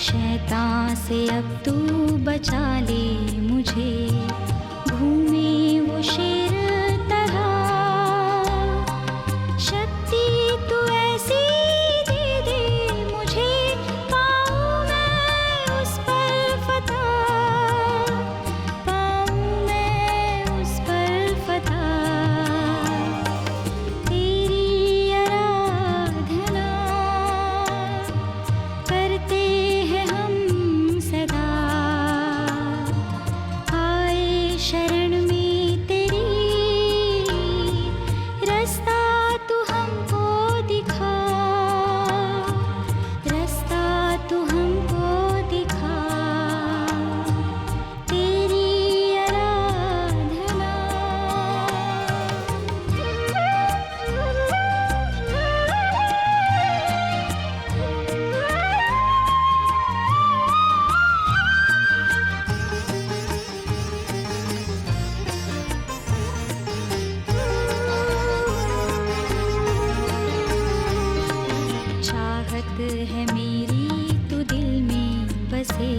शैतान से अब तू बचा ले मुझे, घूमे वो शेर तरह। शक्ति तू ऐसी दे दे मुझे, पाऊँ मैं उस पर फतह, पाऊँ मैं उस पर फतह। तेरी आराधना करते हैं हम सदा, आए शरण में तेरी, रास्ता तू हमको दिखा, रास्ता तू हमको दिखा। तेरी आराधना। चाहत है मेरी तू दिल में बसे,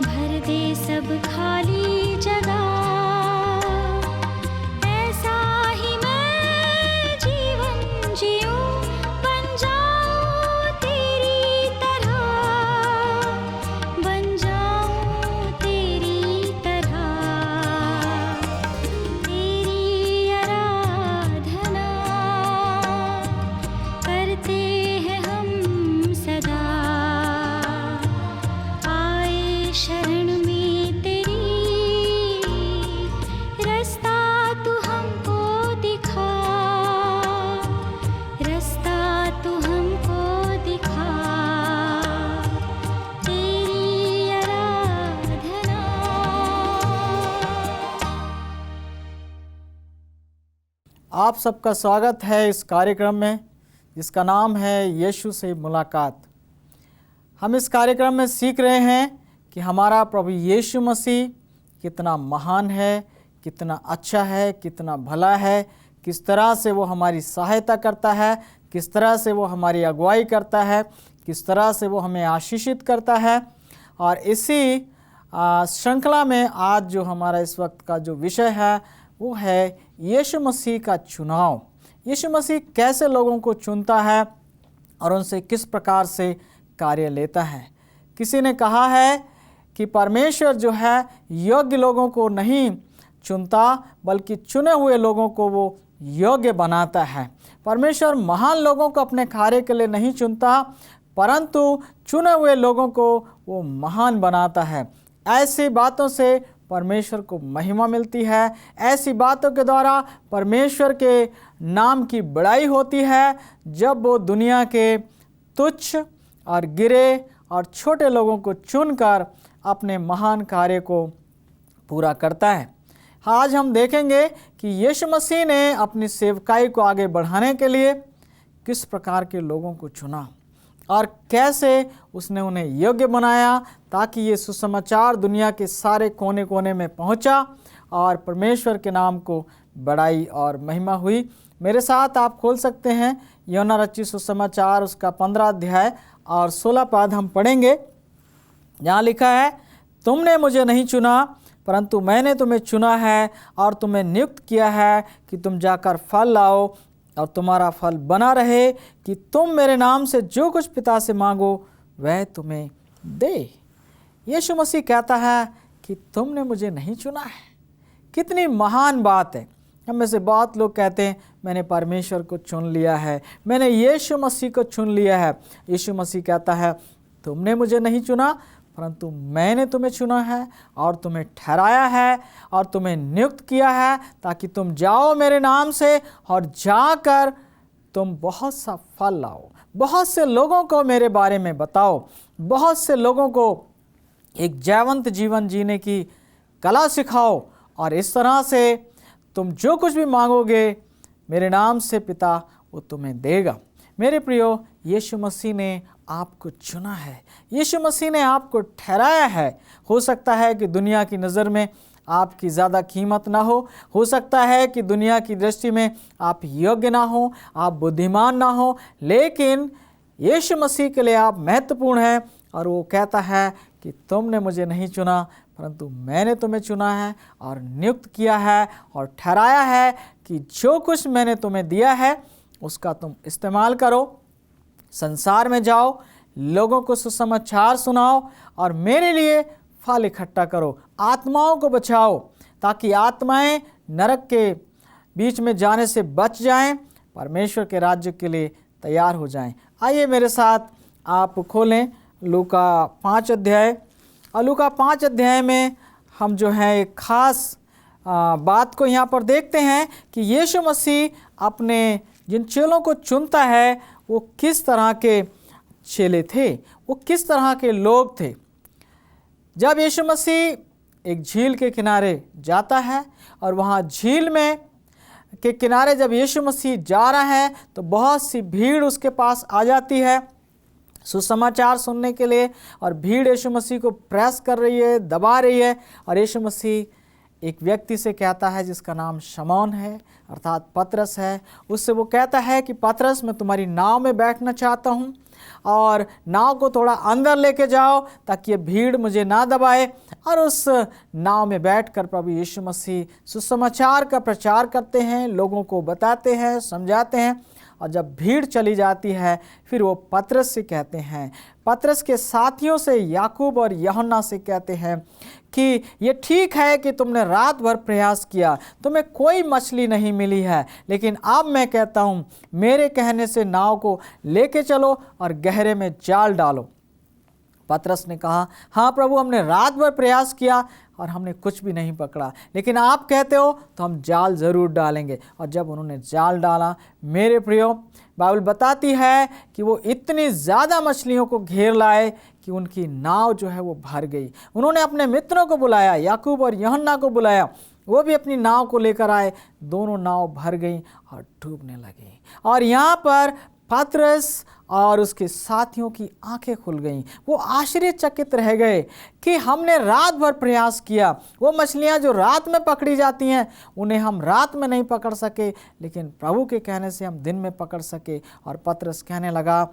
भर दे सब खाली जगह। ऐसा ही मैं जीवन जीऊं, बन जाऊं तेरी तरह, बन जाऊं तेरी तरह। तेरी आराधना करते हैं हम सदा, आए शरण में तेरी, रास्ता तू हमको दिखा, रास्ता तू हमको दिखा। तेरी आराधना। आप सबका स्वागत है इस कार्यक्रम में जिसका नाम है यीशु से मुलाकात। हम इस कार्यक्रम में सीख रहे हैं कि हमारा प्रभु यीशु मसीह कितना महान है, कितना अच्छा है, कितना भला है, किस तरह से वो हमारी सहायता करता है, किस तरह से वो हमारी अगुवाई करता है, किस तरह से वो हमें आशीषित करता है। और इसी श्रृंखला में आज जो हमारा इस वक्त का जो विषय है वो है यीशु मसीह का चुनाव। यीशु मसीह कैसे लोगों को चुनता है और उनसे किस प्रकार से कार्य लेता है। किसी ने कहा है कि परमेश्वर जो है योग्य लोगों को नहीं चुनता बल्कि चुने हुए लोगों को वो योग्य बनाता है। परमेश्वर महान लोगों को अपने कार्य के लिए नहीं चुनता परंतु चुने हुए लोगों को वो महान बनाता है। ऐसी बातों से परमेश्वर को महिमा मिलती है। ऐसी बातों के द्वारा परमेश्वर के नाम की बड़ाई होती है जब वो दुनिया के तुच्छ और गिरे और छोटे लोगों को चुनकर अपने महान कार्य को पूरा करता है। आज हम देखेंगे कि यीशु मसीह ने अपनी सेवकाई को आगे बढ़ाने के लिए किस प्रकार के लोगों को चुना और कैसे उसने उन्हें योग्य बनाया ताकि ये सुसमाचार दुनिया के सारे कोने कोने में पहुंचा और परमेश्वर के नाम को बड़ाई और महिमा हुई। मेरे साथ आप खोल सकते हैं यूहन्ना रचित सुसमाचार उसका 15 अध्याय और 16 पद हम पढ़ेंगे। यहाँ लिखा है, तुमने मुझे नहीं चुना परंतु मैंने तुम्हें चुना है और तुम्हें नियुक्त किया है कि तुम जाकर फल लाओ और तुम्हारा फल बना रहे कि तुम मेरे नाम से जो कुछ पिता से मांगो वह तुम्हें दे। यीशु मसीह कहता है कि तुमने मुझे नहीं चुना है। कितनी महान बात है। हम में से बहुत लोग कहते हैं मैंने परमेश्वर को चुन लिया है, मैंने यीशु मसीह को चुन लिया है। यीशु मसीह कहता है तुमने मुझे नहीं चुना परंतु मैंने तुम्हें चुना है और तुम्हें ठहराया है और तुम्हें नियुक्त किया है ताकि तुम जाओ मेरे नाम से और जाकर तुम बहुत सा फल लाओ, बहुत से लोगों को मेरे बारे में बताओ, बहुत से लोगों को एक जयवंत जीवन जीने की कला सिखाओ और इस तरह से तुम जो कुछ भी मांगोगे मेरे नाम से पिता वो तुम्हें देगा। मेरे प्रियो, यीशु मसीह ने आपको चुना है, यीशु मसीह ने आपको ठहराया है। हो सकता है कि दुनिया की नज़र में आपकी ज़्यादा कीमत ना हो सकता है कि दुनिया की दृष्टि में आप योग्य ना हो, आप बुद्धिमान ना हो, लेकिन यीशु मसीह के लिए आप महत्वपूर्ण हैं और वो कहता है कि तुमने मुझे नहीं चुना, परंतु मैंने तुम्हें चुना है और नियुक्त किया है और ठहराया है कि जो कुछ मैंने तुम्हें दिया है उसका तुम इस्तेमाल करो। संसार में जाओ, लोगों को सुसमाचार सुनाओ और मेरे लिए फल इकट्ठा करो। आत्माओं को बचाओ ताकि आत्माएं नरक के बीच में जाने से बच जाएं, परमेश्वर के राज्य के लिए तैयार हो जाएं। आइए मेरे साथ आप खोलें लूका 5 अध्याय। और लूका 5 अध्याय में हम जो है एक खास बात को यहाँ पर देखते हैं कि यीशु मसीह अपने जिन चेलों को चुनता है वो किस तरह के चेले थे, वो किस तरह के लोग थे। जब यीशु मसीह एक झील के किनारे जाता है और वहाँ झील में के किनारे जब यीशु मसीह जा रहा है तो बहुत सी भीड़ उसके पास आ जाती है सुसमाचार सुनने के लिए, और भीड़ यीशु मसीह को प्रेस कर रही है, दबा रही है। और यीशु मसीह एक व्यक्ति से कहता है जिसका नाम शमौन है अर्थात पतरस है, उससे वो कहता है कि पतरस, मैं तुम्हारी नाव में बैठना चाहता हूँ और नाव को थोड़ा अंदर लेके जाओ ताकि ये भीड़ मुझे ना दबाए। और उस नाव में बैठकर प्रभु यीशु मसीह सुसमाचार का प्रचार करते हैं, लोगों को बताते हैं, समझाते हैं। और जब भीड़ चली जाती है फिर वो पतरस से कहते हैं, पतरस के साथियों से याकूब और यूहन्ना से कहते हैं कि ये ठीक है कि तुमने रात भर प्रयास किया, तुम्हें कोई मछली नहीं मिली है, लेकिन अब मैं कहता हूँ मेरे कहने से नाव को लेके चलो और गहरे में जाल डालो। पतरस ने कहा, हाँ प्रभु, हमने रात भर प्रयास किया और हमने कुछ भी नहीं पकड़ा, लेकिन आप कहते हो तो हम जाल ज़रूर डालेंगे। और जब उन्होंने जाल डाला, मेरे प्रियो, बाइबल बताती है कि वो इतनी ज़्यादा मछलियों को घेर लाए कि उनकी नाव जो है वो भर गई। उन्होंने अपने मित्रों को बुलाया, याकूब और यूहन्ना को बुलाया, वो भी अपनी नाव को लेकर आए। दोनों नाव भर गई और डूबने लगी। और यहाँ पर पतरस और उसके साथियों की आंखें खुल गईं। वो आश्चर्यचकित रह गए कि हमने रात भर प्रयास किया, वो मछलियां जो रात में पकड़ी जाती हैं उन्हें हम रात में नहीं पकड़ सके, लेकिन प्रभु के कहने से हम दिन में पकड़ सके। और पतरस कहने लगा,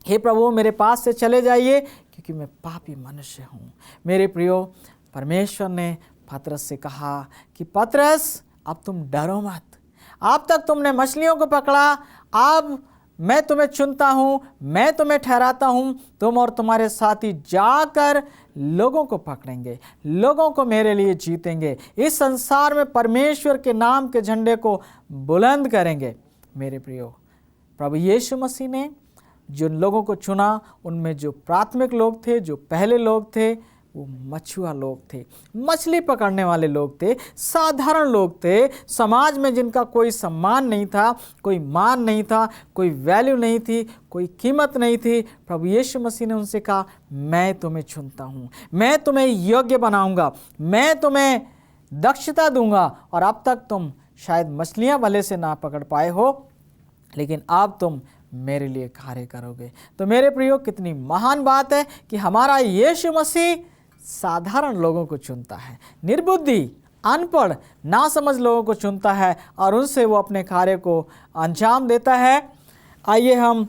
हे प्रभु, मेरे पास से चले जाइए क्योंकि मैं पापी मनुष्य हूँ। मेरे प्रियो, परमेश्वर ने पतरस से कहा कि पतरस, अब तुम डरो मत। अब तक तुमने मछलियों को पकड़ा, अब मैं तुम्हें चुनता हूँ, मैं तुम्हें ठहराता हूँ। तुम और तुम्हारे साथी जाकर लोगों को पकड़ेंगे, लोगों को मेरे लिए जीतेंगे, इस संसार में परमेश्वर के नाम के झंडे को बुलंद करेंगे। मेरे प्रियो, प्रभु यीशु मसीह ने जिन लोगों को चुना उनमें जो प्राथमिक लोग थे, जो पहले लोग थे, वो मछुआ लोग थे, मछली पकड़ने वाले लोग थे, साधारण लोग थे, समाज में जिनका कोई सम्मान नहीं था, कोई मान नहीं था, कोई वैल्यू नहीं थी, कोई कीमत नहीं थी। प्रभु यीशु मसीह ने उनसे कहा, मैं तुम्हें चुनता हूँ, मैं तुम्हें योग्य बनाऊंगा, मैं तुम्हें दक्षता दूंगा। और अब तक तुम शायद मछलियाँ भले से ना पकड़ पाए हो, लेकिन अब तुम मेरे लिए कार्य करोगे। तो मेरे प्रियो, कितनी महान बात है कि हमारा यीशु मसीह साधारण लोगों को चुनता है, निर्बुद्धि, अनपढ़, नासमझ लोगों को चुनता है और उनसे वो अपने कार्य को अंजाम देता है। आइए हम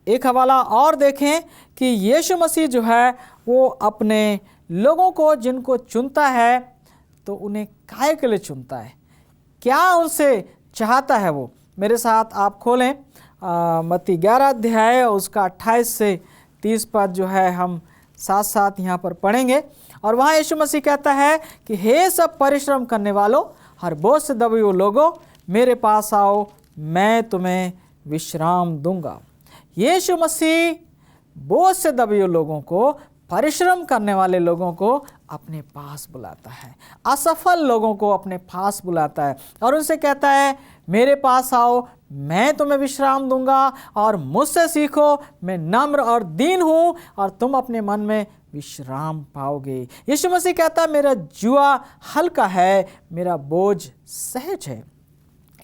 एक हवाला और देखें कि यीशु मसीह जो है वो अपने लोगों को जिनको चुनता है तो उन्हें काहे के लिए चुनता है, क्या उनसे चाहता है वो। मेरे साथ आप खोलें मत्ती 11 अध्याय उसका 28 से 30 पद जो है हम साथ साथ यहाँ पर पढ़ेंगे। और वहाँ यीशु मसीह कहता है कि हे सब परिश्रम करने वालों, हर बोझ से दबे हुए लोगों, मेरे पास आओ, मैं तुम्हें विश्राम दूंगा। यीशु मसीह बोझ से दबे हुए लोगों को, परिश्रम करने वाले लोगों को अपने पास बुलाता है, असफल लोगों को अपने पास बुलाता है और उनसे कहता है, मेरे पास आओ, मैं तुम्हें विश्राम दूंगा और मुझसे सीखो, मैं नम्र और दीन हूँ और तुम अपने मन में विश्राम पाओगे। यीशु मसीह कहता है, मेरा जुआ हल्का है, मेरा बोझ सहज है।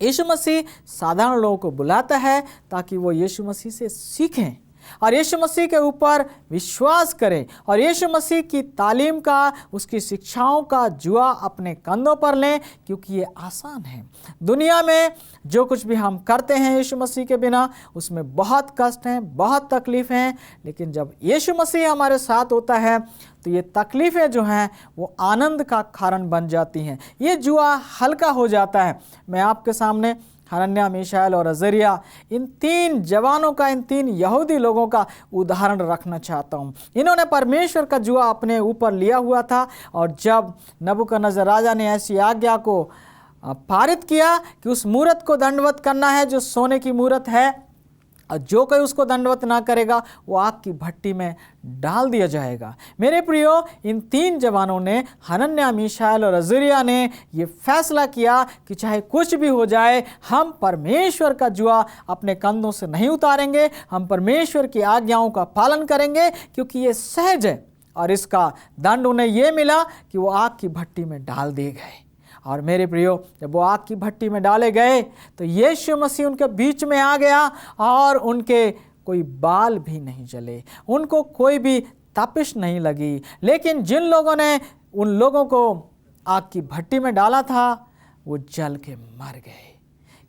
यीशु मसीह साधारण लोगों को बुलाता है ताकि वो यीशु मसीह से सीखें, और यीशु मसीह के ऊपर विश्वास करें और यीशु मसीह की तालीम का, उसकी शिक्षाओं का जुआ अपने कंधों पर लें, क्योंकि ये आसान है। दुनिया में जो कुछ भी हम करते हैं यीशु मसीह के बिना, उसमें बहुत कष्ट हैं, बहुत तकलीफ़ हैं, लेकिन जब यीशु मसीह हमारे साथ होता है तो ये तकलीफ़ें जो हैं वो आनंद का कारण बन जाती हैं। ये जुआ हल्का हो जाता है। मैं आपके सामने हनन्याह, मीशाएल और अजरिया, इन 3 जवानों का, इन 3 यहूदी लोगों का उदाहरण रखना चाहता हूँ। इन्होंने परमेश्वर का जुआ अपने ऊपर लिया हुआ था, और जब नबूकदनेस्सर राजा ने ऐसी आज्ञा को पारित किया कि उस मूरत को दंडवत करना है जो सोने की मूरत है, और जो कोई उसको दंडवत ना करेगा वो आग की भट्टी में डाल दिया जाएगा। मेरे प्रियो, इन 3 जवानों ने, हनन्याह, मीशाएल और अजरिया ने ये फैसला किया कि चाहे कुछ भी हो जाए, हम परमेश्वर का जुआ अपने कंधों से नहीं उतारेंगे, हम परमेश्वर की आज्ञाओं का पालन करेंगे, क्योंकि ये सहज है। और इसका दंड उन्हें ये मिला कि वो आग की भट्टी में डाल दिए गए। और मेरे प्रियो, जब वो आग की भट्टी में डाले गए तो यीशु मसीह उनके बीच में आ गया, और उनके कोई बाल भी नहीं जले, उनको कोई भी तपिश नहीं लगी। लेकिन जिन लोगों ने उन लोगों को आग की भट्टी में डाला था वो जल के मर गए।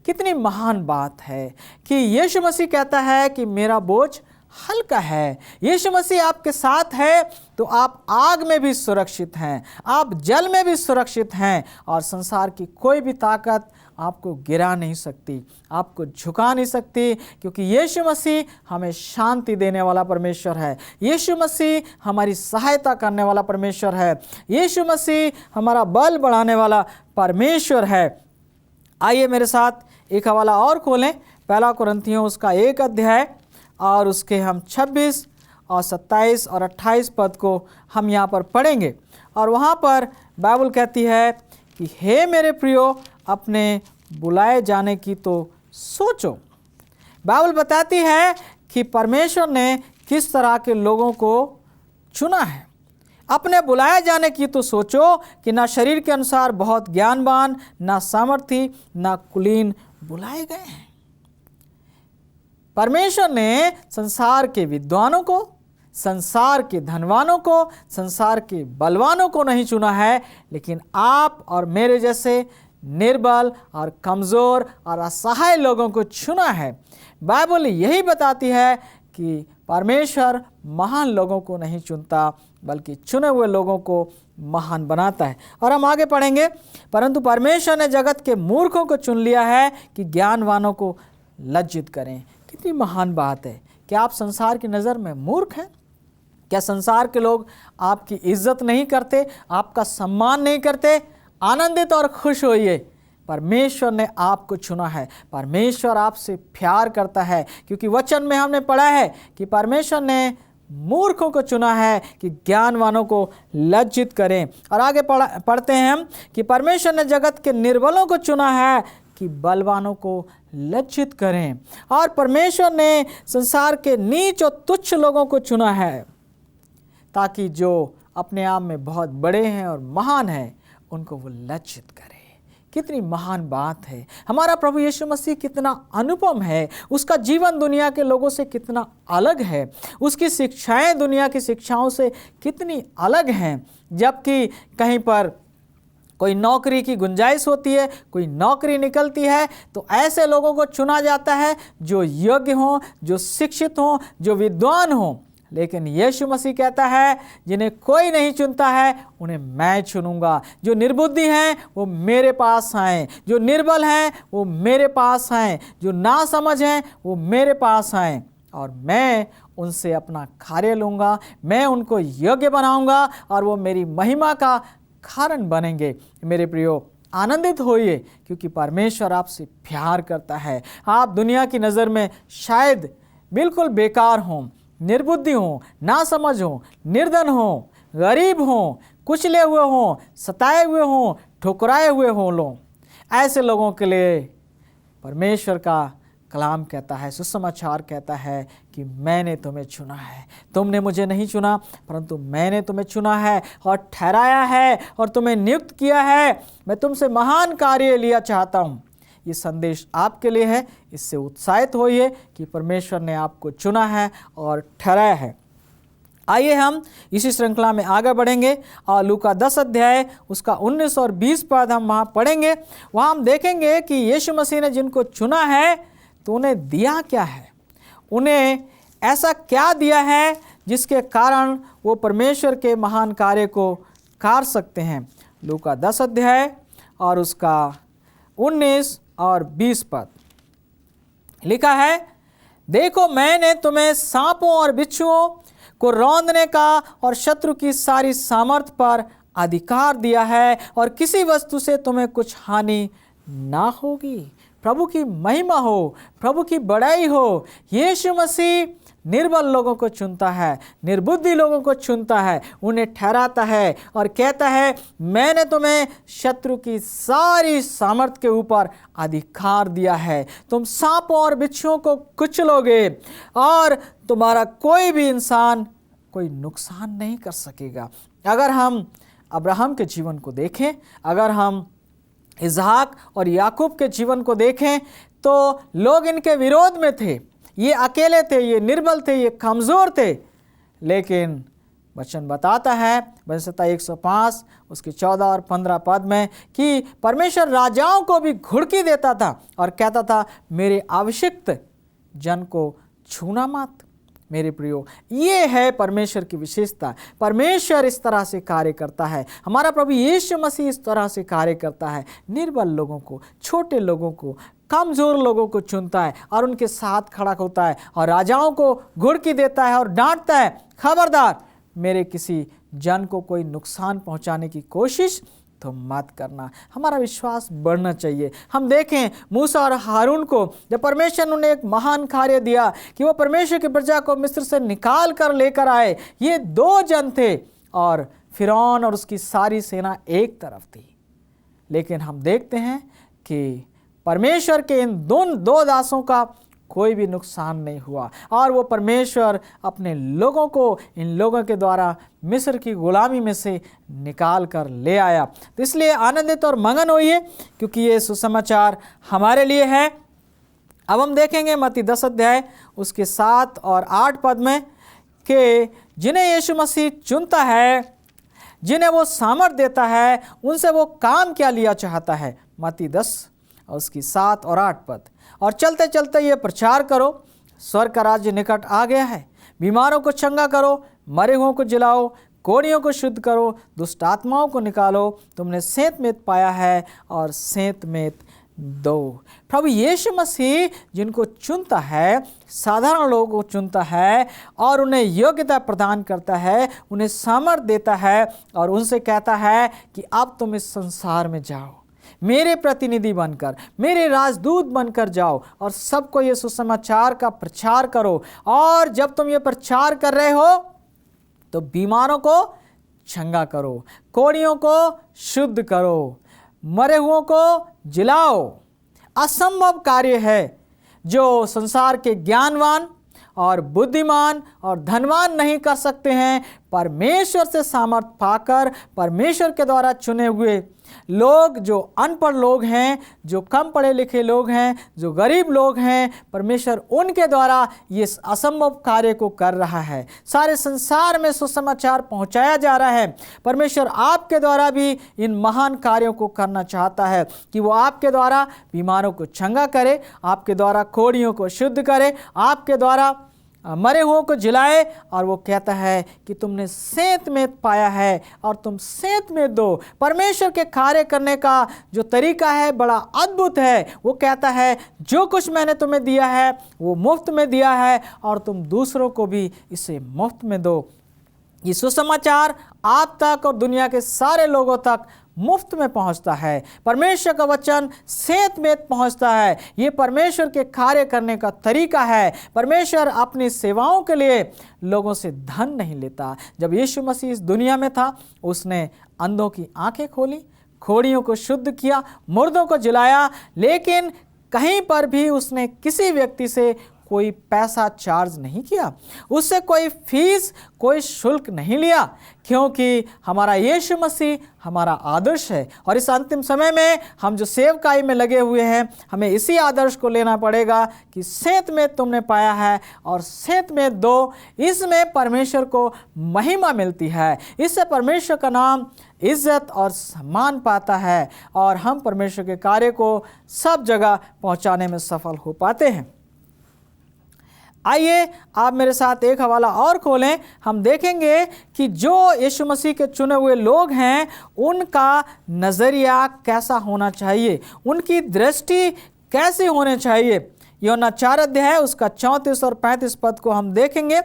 कितनी महान बात है कि यीशु मसीह कहता है कि मेरा बोझ हल्का है। यीशु मसीह आपके साथ है तो आप आग में भी सुरक्षित हैं, आप जल में भी सुरक्षित हैं, और संसार की कोई भी ताकत आपको गिरा नहीं सकती, आपको झुका नहीं सकती, क्योंकि यीशु मसीह हमें शांति देने वाला परमेश्वर है। यीशु मसीह हमारी सहायता करने वाला परमेश्वर है। यीशु मसीह हमारा बल बढ़ाने वाला परमेश्वर है। आइए मेरे साथ एक हवाला और खोलें, 1 कुरिन्थियों उसका 1 अध्याय, और उसके हम 26 और 27 और 28 पद को हम यहाँ पर पढ़ेंगे। और वहाँ पर बाइबल कहती है कि हे मेरे प्रियो, अपने बुलाए जाने की तो सोचो। बाइबल बताती है कि परमेश्वर ने किस तरह के लोगों को चुना है। अपने बुलाए जाने की तो सोचो कि ना शरीर के अनुसार बहुत ज्ञानवान, ना सामर्थी, ना कुलीन बुलाए गए हैं। परमेश्वर ने संसार के विद्वानों को, संसार के धनवानों को, संसार के बलवानों को नहीं चुना है, लेकिन आप और मेरे जैसे निर्बल और कमज़ोर और असहाय लोगों को चुना है। बाइबल यही बताती है कि परमेश्वर महान लोगों को नहीं चुनता, बल्कि चुने हुए लोगों को महान बनाता है। और हम आगे पढ़ेंगे, परंतु परमेश्वर ने जगत के मूर्खों को चुन लिया है कि ज्ञानवानों को लज्जित करें। कितनी महान बात है। क्या आप संसार की नज़र में मूर्ख हैं? क्या संसार के लोग आपकी इज्जत नहीं करते, आपका सम्मान नहीं करते? आनंदित और खुश होइए, परमेश्वर ने आपको चुना है। परमेश्वर आपसे प्यार करता है, क्योंकि वचन में हमने पढ़ा है कि परमेश्वर ने मूर्खों को चुना है कि ज्ञानवानों को लज्जित करें। और आगे पढ़ते हैं हम कि परमेश्वर ने जगत के निर्बलों को चुना है कि बलवानों को लज्जित करें। और परमेश्वर ने संसार के नीच और तुच्छ लोगों को चुना है, ताकि जो अपने आप में बहुत बड़े हैं और महान हैं उनको वो लज्जित करे। कितनी महान बात है। हमारा प्रभु यीशु मसीह कितना अनुपम है, उसका जीवन दुनिया के लोगों से कितना अलग है, उसकी शिक्षाएं दुनिया की शिक्षाओं से कितनी अलग हैं। जबकि कहीं पर कोई नौकरी की गुंजाइश होती है, कोई नौकरी निकलती है, तो ऐसे लोगों को चुना जाता है जो योग्य हों, जो शिक्षित हों, जो विद्वान हों। लेकिन यीशु मसीह कहता है जिन्हें कोई नहीं चुनता है उन्हें मैं चुनूंगा। जो निर्बुद्धि हैं वो मेरे पास आएँ, जो निर्बल हैं वो मेरे पास आएँ, जो नासमझ हैं वो मेरे पास आएँ, और मैं उनसे अपना कार्य लूँगा, मैं उनको योग्य बनाऊँगा और वो मेरी महिमा का कारण बनेंगे। मेरे प्रियो, आनंदित होइए, क्योंकि परमेश्वर आपसे प्यार करता है। आप दुनिया की नज़र में शायद बिल्कुल बेकार हों, निर्बुद्धि हों, नासमझ हों, निर्धन हों, गरीब हों, कुचले हुए हों, सताए हुए हों, ठुकराए हुए हों लोग, ऐसे लोगों के लिए परमेश्वर का कलाम कहता है, सुसमाचार कहता है कि मैंने तुम्हें चुना है। तुमने मुझे नहीं चुना, परंतु मैंने तुम्हें चुना है और ठहराया है और तुम्हें नियुक्त किया है। मैं तुमसे महान कार्य लिया चाहता हूँ। ये संदेश आपके लिए है। इससे उत्साहित होइए कि परमेश्वर ने आपको चुना है और ठहराया है। आइए हम इसी श्रृंखला में आगे बढ़ेंगे और लूका 10 अध्याय उसका 19 और 20 पद हम वहाँ पढ़ेंगे। वहाँ हम देखेंगे कि यीशु मसीह ने जिनको चुना है तो उन्हें दिया क्या है, उन्हें ऐसा क्या दिया है जिसके कारण वो परमेश्वर के महान कार्य को कर सकते हैं। लूका 10 अध्याय और उसका 19 और 20 पद लिखा है, देखो मैंने तुम्हें सांपों और बिच्छुओं को रौंदने का और शत्रु की सारी सामर्थ पर अधिकार दिया है और किसी वस्तु से तुम्हें कुछ हानि ना होगी। प्रभु की महिमा हो, प्रभु की बड़ाई हो। यीशु मसीह निर्बल लोगों को चुनता है, निर्बुद्धि लोगों को चुनता है, उन्हें ठहराता है और कहता है मैंने तुम्हें शत्रु की सारी सामर्थ के ऊपर अधिकार दिया है। तुम सांपों और बिच्छुओं को कुचलोगे और तुम्हारा कोई भी इंसान कोई नुकसान नहीं कर सकेगा। अगर हम अब्राहम के जीवन को देखें, अगर हम इसहाक और याकूब के जीवन को देखें, तो लोग इनके विरोध में थे। ये अकेले थे, ये निर्बल थे, ये कमज़ोर थे, लेकिन वचन बताता है वंशता 105 उसके 14 और 15 पद में कि परमेश्वर राजाओं को भी घुड़की देता था और कहता था मेरे अभिषिक्त जन को छूना मत। मेरे प्रियो, ये है परमेश्वर की विशेषता। परमेश्वर इस तरह से कार्य करता है। हमारा प्रभु यीशु मसीह इस तरह से कार्य करता है। निर्बल लोगों को, छोटे लोगों को, कमज़ोर लोगों को चुनता है और उनके साथ खड़ा होता है और राजाओं को घुड़की देता है और डांटता है, खबरदार मेरे किसी जन को कोई नुकसान पहुंचाने की कोशिश तो मत करना। हमारा विश्वास बढ़ना चाहिए। हम देखें मूसा और हारून को जब परमेश्वर ने उन्हें एक महान कार्य दिया कि वो परमेश्वर की प्रजा को मिस्र से निकाल कर लेकर आए। ये 2 जन थे और फिरौन और उसकी सारी सेना एक तरफ थी, लेकिन हम देखते हैं कि परमेश्वर के इन 2 दासों का कोई भी नुकसान नहीं हुआ और वो परमेश्वर अपने लोगों को इन लोगों के द्वारा मिस्र की गुलामी में से निकाल कर ले आया। तो इसलिए आनंदित और मगन होइए क्योंकि ये सुसमाचार हमारे लिए है। अब हम देखेंगे मत्ती 10 अध्याय उसके 7 और 8 पद में कि जिन्हें यीशु मसीह चुनता है, जिन्हें वो सामर्थ देता है, उनसे वो काम क्या लिया चाहता है। मत्ती 10 और उसकी 7 और 8 पद, और चलते चलते ये प्रचार करो स्वर्ग का राज्य निकट आ गया है। बीमारों को चंगा करो, मरे हुओं को जिलाओ, कोढ़ियों को शुद्ध करो, दुष्ट आत्माओं को निकालो। तुमने सेंत मेत पाया है और सेंत मेत दो। प्रभु यीशु मसीह जिनको चुनता है, साधारण लोगों को चुनता है और उन्हें योग्यता प्रदान करता है, उन्हें सामर्थ देता है और उनसे कहता है कि अब तुम इस संसार में जाओ, मेरे प्रतिनिधि बनकर, मेरे राजदूत बनकर जाओ और सबको ये सुसमाचार का प्रचार करो। और जब तुम ये प्रचार कर रहे हो तो बीमारों को चंगा करो, कोढ़ियों को शुद्ध करो, मरे हुओं को जिलाओ। असंभव कार्य है जो संसार के ज्ञानवान और बुद्धिमान और धनवान नहीं कर सकते हैं। परमेश्वर से सामर्थ पाकर, परमेश्वर के द्वारा चुने हुए लोग, जो अनपढ़ लोग हैं, जो कम पढ़े लिखे लोग हैं, जो गरीब लोग हैं, परमेश्वर उनके द्वारा ये असंभव कार्य को कर रहा है। सारे संसार में सुसमाचार पहुंचाया जा रहा है। परमेश्वर आपके द्वारा भी इन महान कार्यों को करना चाहता है कि वो आपके द्वारा बीमारों को चंगा करे, आपके द्वारा कोढ़ियों को शुद्ध करे, आपके द्वारा मरे हुओं को जिलाए। और वो कहता है कि तुमने सेंत मेत पाया है और तुम सेंत मेत दो। परमेश्वर के कार्य करने का जो तरीका है बड़ा अद्भुत है। वो कहता है जो कुछ मैंने तुम्हें दिया है वो मुफ्त में दिया है और तुम दूसरों को भी इसे मुफ्त में दो। ये सुसमाचार आप तक और दुनिया के सारे लोगों तक मुफ्त में पहुंचता है। परमेश्वर का वचन सेंत मेत पहुंचता है। ये परमेश्वर के कार्य करने का तरीका है। परमेश्वर अपनी सेवाओं के लिए लोगों से धन नहीं लेता। जब यीशु मसीह इस दुनिया में था, उसने अंधों की आंखें खोली, कोढ़ियों को शुद्ध किया, मुर्दों को जिलाया, लेकिन कहीं पर भी उसने किसी व्यक्ति से कोई पैसा चार्ज नहीं किया, उससे कोई फीस, कोई शुल्क नहीं लिया, क्योंकि हमारा यीशु मसीह हमारा आदर्श है। और इस अंतिम समय में हम जो सेवकाई में लगे हुए हैं, हमें इसी आदर्श को लेना पड़ेगा कि सेंत में तुमने पाया है और सेंत में दो, इसमें परमेश्वर को महिमा मिलती है, इससे परमेश्वर का नाम इज्जत और सम्मान पाता है और हम परमेश्वर के कार्य को सब जगह पहुंचाने में सफल हो पाते हैं। आइए आप मेरे साथ एक हवाला और खोलें। हम देखेंगे कि जो यीशु मसीह के चुने हुए लोग हैं, उनका नज़रिया कैसा होना चाहिए, उनकी दृष्टि कैसी होनी चाहिए। यूहन्ना 4 अध्याय उसका 34 और 35 पद को हम देखेंगे।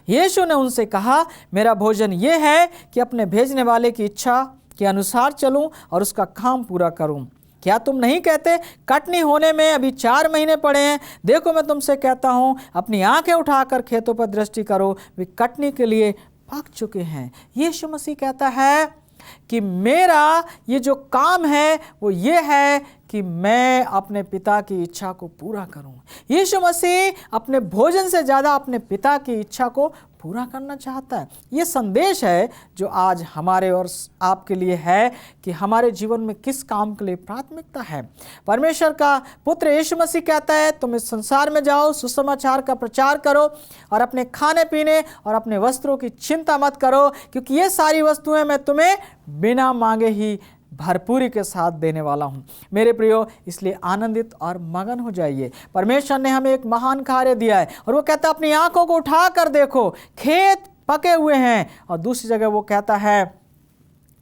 यीशु ने उनसे कहा, मेरा भोजन ये है कि अपने भेजने वाले की इच्छा के अनुसार चलूं और उसका काम पूरा करूं। क्या तुम नहीं कहते, कटनी होने में अभी 4 महीने पड़े हैं? देखो मैं तुमसे कहता हूँ, अपनी आंखें उठाकर खेतों पर दृष्टि करो, वे कटनी के लिए पक चुके हैं। यीशु मसीह कहता है कि मेरा ये जो काम है वो ये है कि मैं अपने पिता की इच्छा को पूरा करूं। यीशु मसीह अपने भोजन से ज़्यादा अपने पिता की इच्छा को पूरा करना चाहता है। ये संदेश है जो आज हमारे और आपके लिए है कि हमारे जीवन में किस काम के लिए प्राथमिकता है। परमेश्वर का पुत्र यीशु मसीह कहता है, तुम इस संसार में जाओ, सुसमाचार का प्रचार करो और अपने खाने पीने और अपने वस्त्रों की चिंता मत करो, क्योंकि ये सारी वस्तुएं मैं तुम्हें बिना मांगे ही भरपूरी के साथ देने वाला हूँ। मेरे प्रियो, इसलिए आनंदित और मगन हो जाइए। परमेश्वर ने हमें एक महान कार्य दिया है और वो कहता है अपनी आंखों को उठा कर देखो, खेत पके हुए हैं। और दूसरी जगह वो कहता है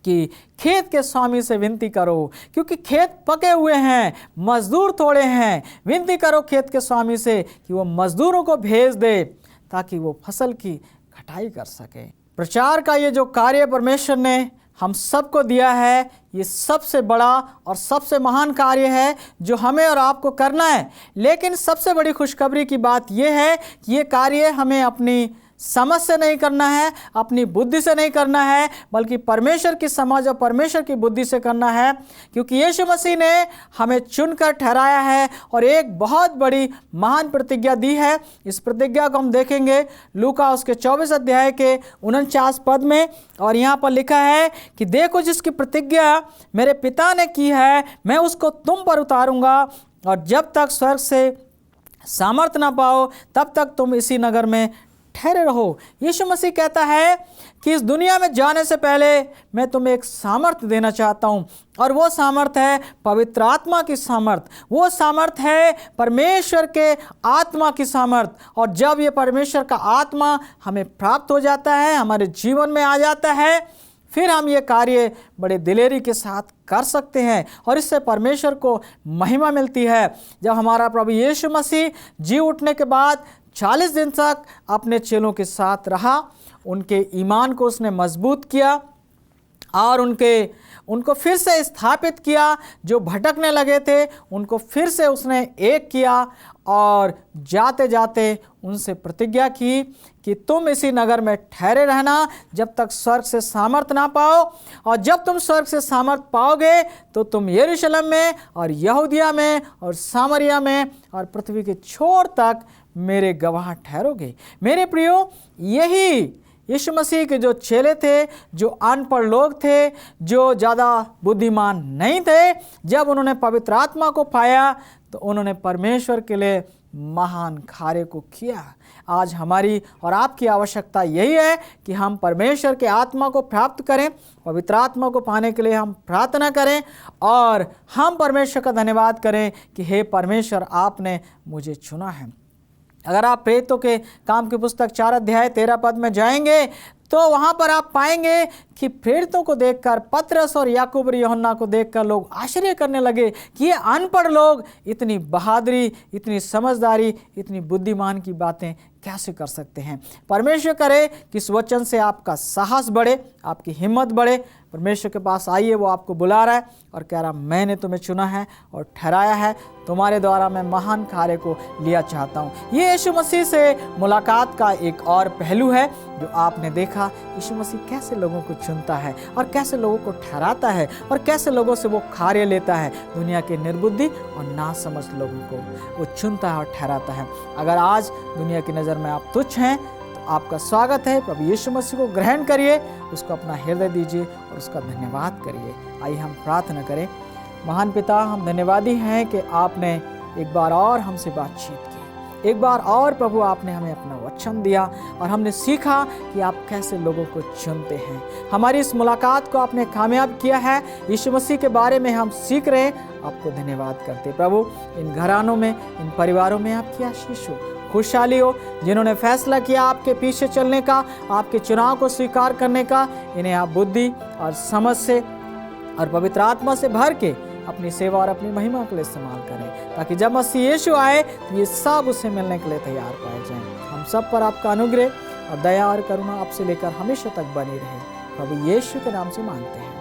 कि खेत के स्वामी से विनती करो, क्योंकि खेत पके हुए हैं, मजदूर थोड़े हैं। विनती करो खेत के स्वामी से कि वो मजदूरों को भेज दे ताकि वो फसल की कटाई कर सके। प्रचार का ये जो कार्य परमेश्वर ने हम सबको दिया है, ये सबसे बड़ा और सबसे महान कार्य है जो हमें और आपको करना है। लेकिन सबसे बड़ी खुशखबरी की बात यह है कि ये कार्य हमें अपनी समझ से नहीं करना है, अपनी बुद्धि से नहीं करना है, बल्कि परमेश्वर की समझ और परमेश्वर की बुद्धि से करना है, क्योंकि यीशु मसीह ने हमें चुनकर ठहराया है और एक बहुत बड़ी महान प्रतिज्ञा दी है। इस प्रतिज्ञा को हम देखेंगे लूका उसके 24 अध्याय के 49 पद में, और यहाँ पर लिखा है कि देखो जिसकी प्रतिज्ञा मेरे पिता ने की है, मैं उसको तुम पर उतारूंगा, और जब तक स्वर्ग से सामर्थ ना पाओ तब तक तुम इसी नगर में ठहरे रहो। यीशु मसीह कहता है कि इस दुनिया में जाने से पहले मैं तुम्हें एक सामर्थ्य देना चाहता हूँ, और वो सामर्थ्य है पवित्र आत्मा की सामर्थ्य, वो सामर्थ्य है परमेश्वर के आत्मा की सामर्थ्य। और जब ये परमेश्वर का आत्मा हमें प्राप्त हो जाता है, हमारे जीवन में आ जाता है, फिर हम ये कार्य बड़े दिलेरी के साथ कर सकते हैं और इससे परमेश्वर को महिमा मिलती है। जब हमारा प्रभु यीशु मसीह जी उठने के बाद 40 दिन तक अपने चेलों के साथ रहा, उनके ईमान को उसने मजबूत किया और उनको फिर से स्थापित किया। जो भटकने लगे थे उनको फिर से उसने एक किया, और जाते जाते उनसे प्रतिज्ञा की कि तुम इसी नगर में ठहरे रहना जब तक स्वर्ग से सामर्थ ना पाओ, और जब तुम स्वर्ग से सामर्थ पाओगे तो तुम यरूशलेम में और यहूदिया में और सामरिया में और पृथ्वी के छोर तक मेरे गवाह ठहरोगे। मेरे प्रियो, यही यीशु मसीह के जो चेले थे, जो अनपढ़ लोग थे, जो ज़्यादा बुद्धिमान नहीं थे, जब उन्होंने पवित्र आत्मा को पाया तो उन्होंने परमेश्वर के लिए महान कार्य को किया। आज हमारी और आपकी आवश्यकता यही है कि हम परमेश्वर के आत्मा को प्राप्त करें, पवित्र आत्मा को पाने के लिए हम प्रार्थना करें और हम परमेश्वर का धन्यवाद करें कि हे परमेश्वर, आपने मुझे चुना है। अगर आप प्रेरितों के काम की पुस्तक 4 अध्याय 13 पद में जाएंगे तो वहाँ पर आप पाएंगे कि प्रेरितों को देखकर, पतरस और याकूब और यूहन्ना को देखकर लोग आश्चर्य करने लगे कि ये अनपढ़ लोग इतनी बहादुरी, इतनी समझदारी, इतनी बुद्धिमान की बातें कैसे कर सकते हैं। परमेश्वर करे कि इस वचन से आपका साहस बढ़े, आपकी हिम्मत बढ़े। परमेश्वर के पास आइए, वो आपको बुला रहा है और कह रहा मैंने तुम्हें चुना है और ठहराया है, तुम्हारे द्वारा मैं महान कार्य को लिया चाहता हूँ। ये यीशु मसीह से मुलाकात का एक और पहलू है जो आपने देखा। यीशु मसीह कैसे लोगों को चुनता है और कैसे लोगों को ठहराता है और कैसे लोगों से वो कार्य लेता है। दुनिया के निर्बुद्धि और नासमझ लोगों को वो चुनता है और ठहराता है। अगर आज दुनिया की नज़र में आप तुच्छ हैं तो आपका स्वागत है। प्रभु यीशु मसीह को ग्रहण करिए, उसको अपना हृदय दीजिए और उसका धन्यवाद करिए। आइए हम प्रार्थना करें। महान पिता, हम धन्यवादी हैं कि आपने एक बार और हमसे बातचीत की, एक बार और प्रभु आपने हमें अपना वचन दिया और हमने सीखा कि आप कैसे लोगों को चुनते हैं। हमारी इस मुलाकात को आपने कामयाब किया है। यीशु मसीह के बारे में हम सीख रहे हैं, आपको धन्यवाद करते। प्रभु इन घरानों में, इन परिवारों में आपकी आशीष हो, खुशहाली हो। जिन्होंने फैसला किया आपके पीछे चलने का, आपके चुनाव को स्वीकार करने का, इन्हें आप बुद्धि और समझ से और पवित्र आत्मा से भर के अपनी सेवा और अपनी महिमा के लिए इस्तेमाल करें, ताकि जब मसीह यीशु आए तो ये सब उससे मिलने के लिए तैयार पाए जाएं। हम सब पर आपका अनुग्रह और दया और करुणा आपसे लेकर हमेशा तक बनी रहे। प्रभु यीशु के नाम से मांगते हैं,